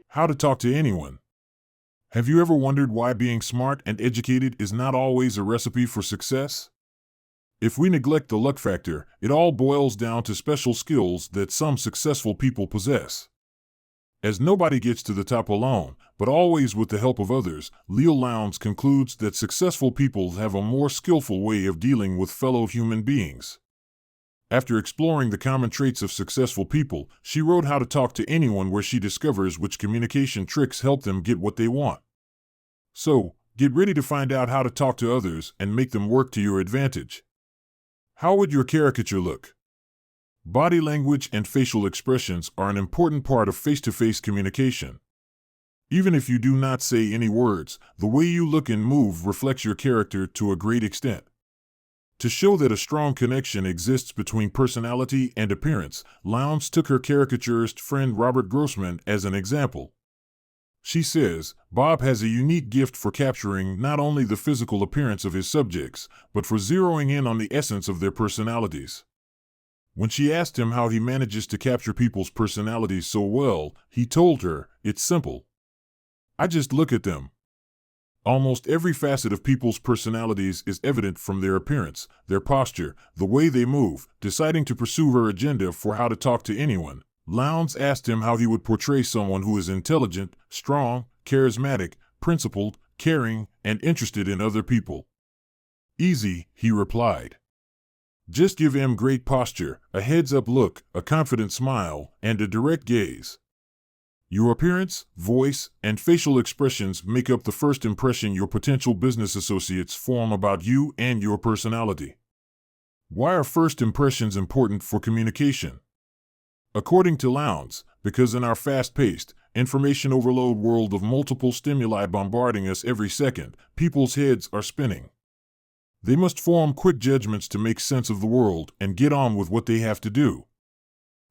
How to talk to anyone. Have you ever wondered why being smart and educated is not always a recipe for success? If we neglect the luck factor, it all boils down to special skills that some successful people possess. As nobody gets to the top alone, but always with the help of others, Leil Lowndes concludes that successful people have a more skillful way of dealing with fellow human beings. After exploring the common traits of successful people, she wrote How to Talk to Anyone, where she discovers which communication tricks help them get what they want. So, get ready to find out how to talk to others and make them work to your advantage. How would your caricature look? Body language and facial expressions are an important part of face-to-face communication. Even if you do not say any words, the way you look and move reflects your character to a great extent. To show that a strong connection exists between personality and appearance, Lowndes took her caricaturist friend Robert Grossman as an example. She says, Bob has a unique gift for capturing not only the physical appearance of his subjects, but for zeroing in on the essence of their personalities. When she asked him how he manages to capture people's personalities so well, he told her, "It's simple. I just look at them." Almost every facet of people's personalities is evident from their appearance, their posture, the way they move. Deciding to pursue her agenda for How to Talk to Anyone, Lowndes asked him how he would portray someone who is intelligent, strong, charismatic, principled, caring, and interested in other people. "Easy," he replied. "Just give him great posture, a heads-up look, a confident smile, and a direct gaze. Your appearance, voice, and facial expressions make up the first impression your potential business associates form about you and your personality." Why are first impressions important for communication? According to Lowndes, because in our fast-paced, information overload world of multiple stimuli bombarding us every second, people's heads are spinning. They must form quick judgments to make sense of the world and get on with what they have to do.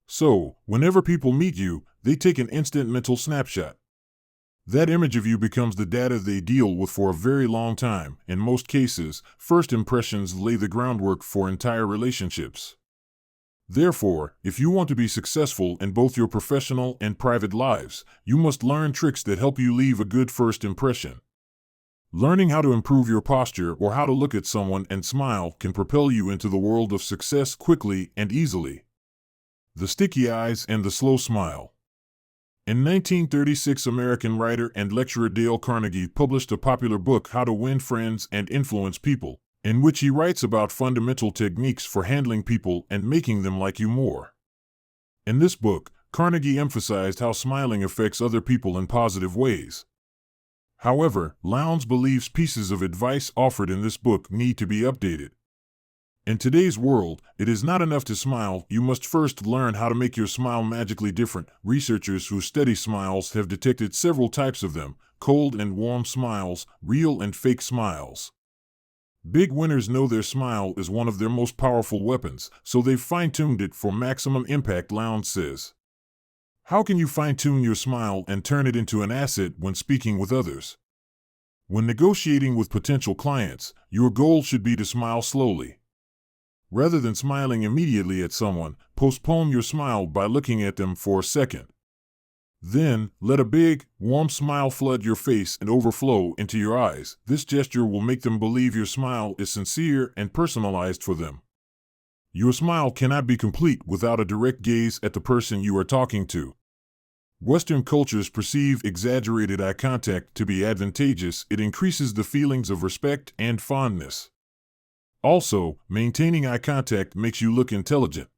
So, whenever people meet you, they take an instant mental snapshot. That image of you becomes the data they deal with for a very long time. In most cases, first impressions lay the groundwork for entire relationships. Therefore, if you want to be successful in both your professional and private lives, you must learn tricks that help you leave a good first impression. Learning how to improve your posture or how to look at someone and smile can propel you into the world of success quickly and easily. The sticky eyes and the slow smile. In 1936, American writer and lecturer Dale Carnegie published a popular book, How to Win Friends and Influence People, in which he writes about fundamental techniques for handling people and making them like you more. In this book, Carnegie emphasized how smiling affects other people in positive ways. However, Lowndes believes pieces of advice offered in this book need to be updated. In today's world, it is not enough to smile, you must first learn how to make your smile magically different. Researchers who study smiles have detected several types of them: cold and warm smiles, real and fake smiles. Big winners know their smile is one of their most powerful weapons, so they've fine-tuned it for maximum impact, Lowndes says. How can you fine-tune your smile and turn it into an asset when speaking with others? When negotiating with potential clients, your goal should be to smile slowly. Rather than smiling immediately at someone, postpone your smile by looking at them for a second. Then, let a big, warm smile flood your face and overflow into your eyes. This gesture will make them believe your smile is sincere and personalized for them. Your smile cannot be complete without a direct gaze at the person you are talking to. Western cultures perceive exaggerated eye contact to be advantageous. It increases the feelings of respect and fondness. Also, maintaining eye contact makes you look intelligent.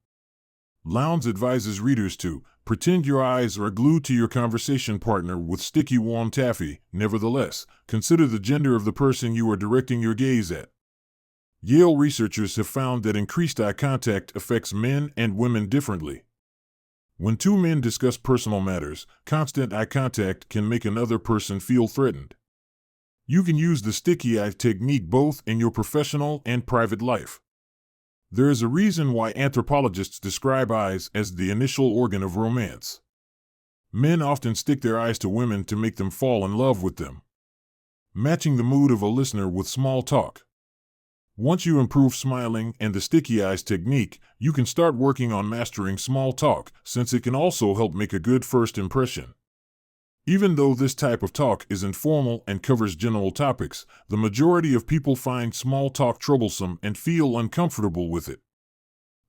Lowndes advises readers to pretend your eyes are glued to your conversation partner with sticky warm taffy. Nevertheless, consider the gender of the person you are directing your gaze at. Yale researchers have found that increased eye contact affects men and women differently. When two men discuss personal matters, constant eye contact can make another person feel threatened. You can use the sticky eye technique both in your professional and private life. There is a reason why anthropologists describe eyes as the initial organ of romance. Men often stick their eyes to women to make them fall in love with them. Matching the mood of a listener with small talk. Once you improve smiling and the sticky eyes technique, you can start working on mastering small talk, since it can also help make a good first impression. Even though this type of talk is informal and covers general topics, the majority of people find small talk troublesome and feel uncomfortable with it.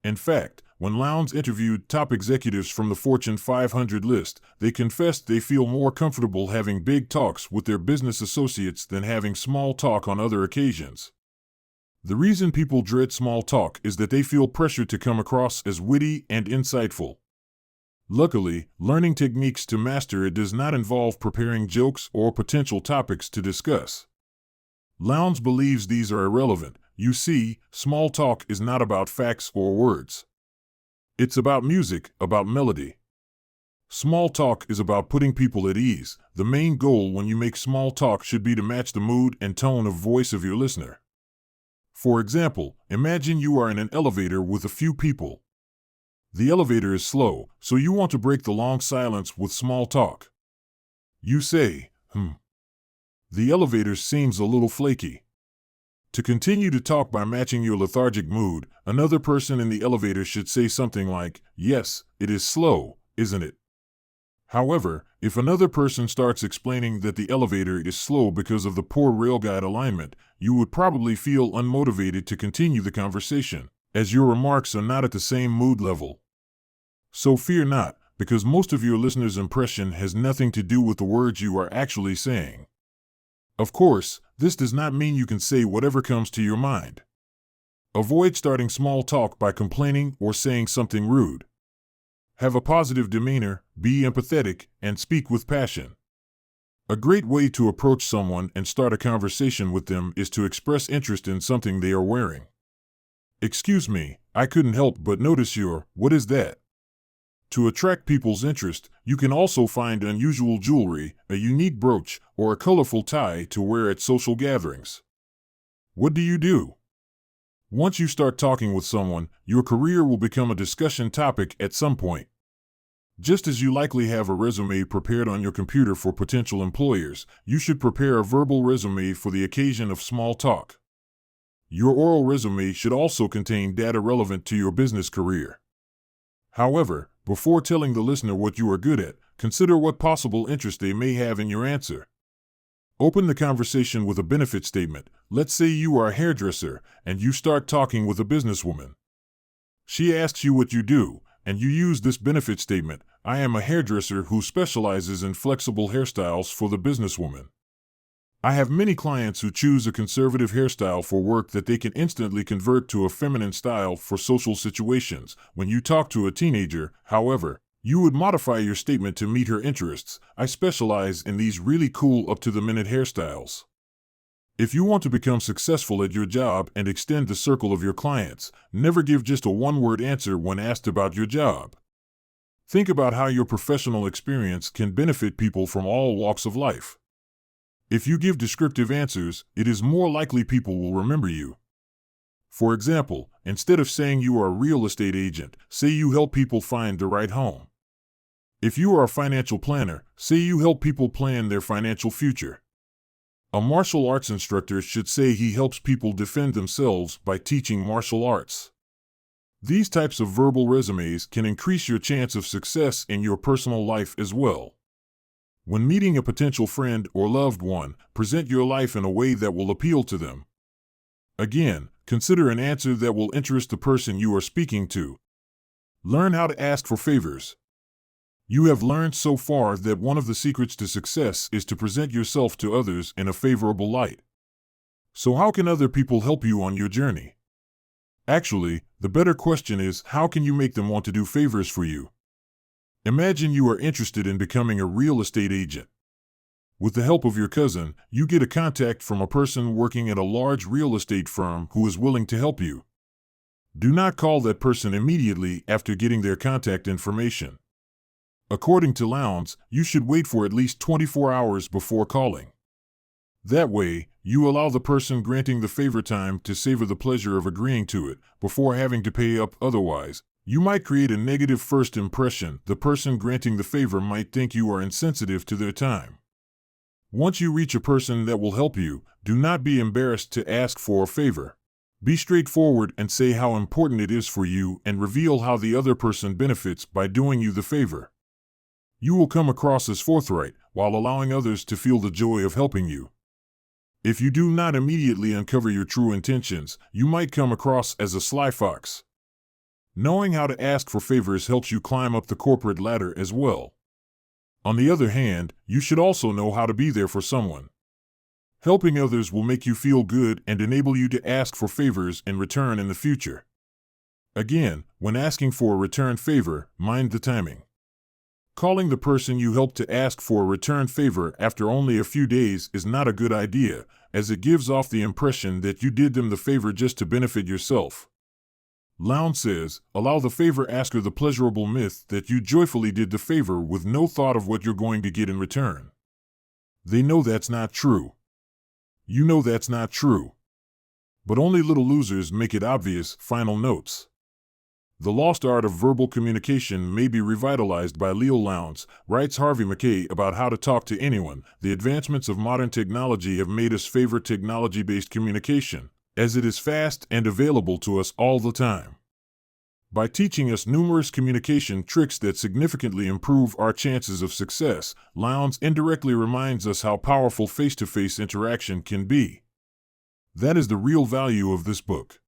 In fact, when Lowndes interviewed top executives from the Fortune 500 list, they confessed they feel more comfortable having big talks with their business associates than having small talk on other occasions. The reason people dread small talk is that they feel pressure to come across as witty and insightful. Luckily, learning techniques to master it does not involve preparing jokes or potential topics to discuss. Lowndes believes these are irrelevant. You see, small talk is not about facts or words. It's about music, about melody. Small talk is about putting people at ease. The main goal when you make small talk should be to match the mood and tone of voice of your listener. For example, imagine you are in an elevator with a few people. The elevator is slow, so you want to break the long silence with small talk. You say, The elevator seems a little flaky. To continue to talk by matching your lethargic mood, another person in the elevator should say something like, Yes, it is slow, isn't it? However, if another person starts explaining that the elevator is slow because of the poor railguide alignment, you would probably feel unmotivated to continue the conversation, as your remarks are not at the same mood level. So fear not, because most of your listeners' impression has nothing to do with the words you are actually saying. Of course, this does not mean you can say whatever comes to your mind. Avoid starting small talk by complaining or saying something rude. Have a positive demeanor, be empathetic, and speak with passion. A great way to approach someone and start a conversation with them is to express interest in something they are wearing. Excuse me, I couldn't help but notice what is that? To attract people's interest, you can also find unusual jewelry, a unique brooch, or a colorful tie to wear at social gatherings. What do you do? Once you start talking with someone, your career will become a discussion topic at some point. Just as you likely have a resume prepared on your computer for potential employers, you should prepare a verbal resume for the occasion of small talk. Your oral resume should also contain data relevant to your business career. However, before telling the listener what you are good at, consider what possible interest they may have in your answer. Open the conversation with a benefit statement. Let's say you are a hairdresser, and you start talking with a businesswoman. She asks you what you do, and you use this benefit statement. I am a hairdresser who specializes in flexible hairstyles for the businesswoman. I have many clients who choose a conservative hairstyle for work that they can instantly convert to a feminine style for social situations. When you talk to a teenager, however, you would modify your statement to meet her interests. I specialize in these really cool up-to-the-minute hairstyles. If you want to become successful at your job and extend the circle of your clients, never give just a one-word answer when asked about your job. Think about how your professional experience can benefit people from all walks of life. If you give descriptive answers, it is more likely people will remember you. For example, instead of saying you are a real estate agent, say you help people find the right home. If you are a financial planner, say you help people plan their financial future. A martial arts instructor should say he helps people defend themselves by teaching martial arts. These types of verbal resumes can increase your chance of success in your personal life as well. When meeting a potential friend or loved one, present your life in a way that will appeal to them. Again, consider an answer that will interest the person you are speaking to. Learn how to ask for favors. You have learned so far that one of the secrets to success is to present yourself to others in a favorable light. So how can other people help you on your journey? Actually, the better question is, how can you make them want to do favors for you? Imagine you are interested in becoming a real estate agent. With the help of your cousin, you get a contact from a person working at a large real estate firm who is willing to help you. Do not call that person immediately after getting their contact information. According to Lowndes, you should wait for at least 24 hours before calling. That way, you allow the person granting the favor time to savor the pleasure of agreeing to it before having to pay up. Otherwise, you might create a negative first impression. The person granting the favor might think you are insensitive to their time. Once you reach a person that will help you, do not be embarrassed to ask for a favor. Be straightforward and say how important it is for you and reveal how the other person benefits by doing you the favor. You will come across as forthright while allowing others to feel the joy of helping you. If you do not immediately uncover your true intentions, you might come across as a sly fox. Knowing how to ask for favors helps you climb up the corporate ladder as well. On the other hand, you should also know how to be there for someone. Helping others will make you feel good and enable you to ask for favors in return in the future. Again, when asking for a return favor, mind the timing. Calling the person you helped to ask for a return favor after only a few days is not a good idea, as it gives off the impression that you did them the favor just to benefit yourself. Lowndes says, allow the favor asker the pleasurable myth that you joyfully did the favor with no thought of what you're going to get in return. They know that's not true. You know that's not true. But only little losers make it obvious. Final notes. The lost art of verbal communication may be revitalized by Leil Lowndes, writes Harvey Mackay about how to talk to anyone. The advancements of modern technology have made us favor technology-based communication, as it is fast and available to us all the time. By teaching us numerous communication tricks that significantly improve our chances of success, Lowndes indirectly reminds us how powerful face-to-face interaction can be. That is the real value of this book.